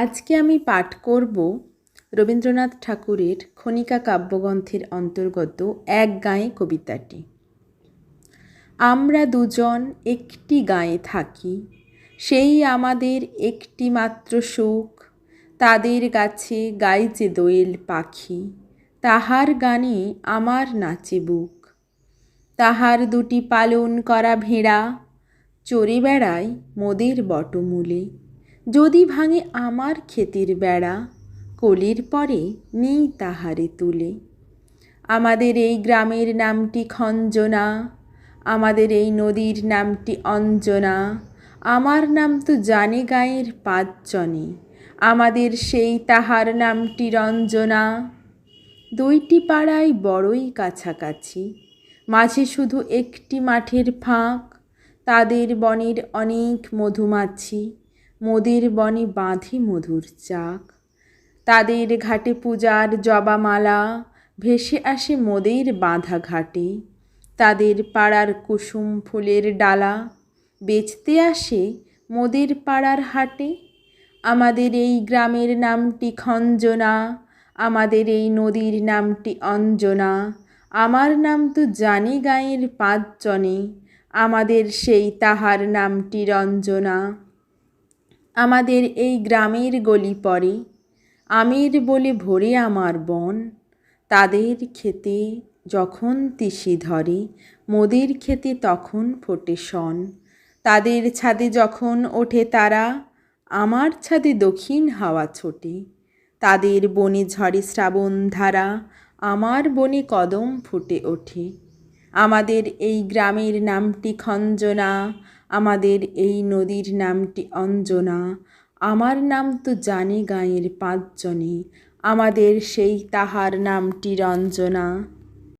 আজকে আমি পাঠ করব রবীন্দ্রনাথ ঠাকুরের খনিকা কাব্যগ্রন্থের অন্তর্গত এক গাঁয়ে কবিতাটি। আমরা দুজন একটি গাঁয়ে থাকি, সেই আমাদের একটি মাত্র সুখ। তাদের গাছে গাইছে দোয়েল পাখি, তাহার গানে আমার নাচে বুক। তাহার দুটি পালন করা ভেড়া চড়ে বেড়ায় মোদের বটমূলে। যদি ভাঙে আমার ক্ষেতের বেড়া, কলির পরে নেই তাহারে তুলে। আমাদের এই গ্রামের নামটি খঞ্জনা, আমাদের এই নদীর নামটি অঞ্জনা। আমার নাম তো জানে গাঁয়ের পাঁচজনে, আমাদের সেই তাহার নামটি রঞ্জনা। দুইটি পাড়ায় বড়ই কাছাকাছি, মাঝে শুধু একটি মাঠের ফাঁক। তাদের বনের অনেক মধুমাছি, মোদের বনে বাঁধে মধুর চাক। তাদের ঘাটে পূজার জবামালা ভেসে আসে মোদের বাঁধা ঘাটে। তাদের পাড়ার কুসুম ফুলের ডালা বেচতে আসে মোদের পাড়ার হাটে। আমাদের এই গ্রামের নামটি খঞ্জনা, আমাদের এই নদীর নামটি অঞ্জনা। আমার নাম তো জানে গাঁয়ের পাঁচজনে, আমাদের সেই তাহার নামটি রঞ্জনা। আমাদের এই গ্রামের গলি পরে আমের বলে ভরে আমার বন। তাদের ক্ষেতে যখন তিসি ধরে, মোদের ক্ষেতে তখন ফোটে শন। তাদের ছাদে যখন ওঠে তারা, আমার ছাদে দক্ষিণ হাওয়া ছোটে। তাদের বনে ঝরে শ্রাবণ ধারা, আমার বনে কদম ফুটে ওঠে। আমাদের এই গ্রামের নামটি খঞ্জনা, আমাদের এই নদীর নামটি অঞ্জনা। আমার নাম তো জানে গাঁয়ের পাঁচজনে, আমাদের সেই তাহার নামটি রঞ্জনা।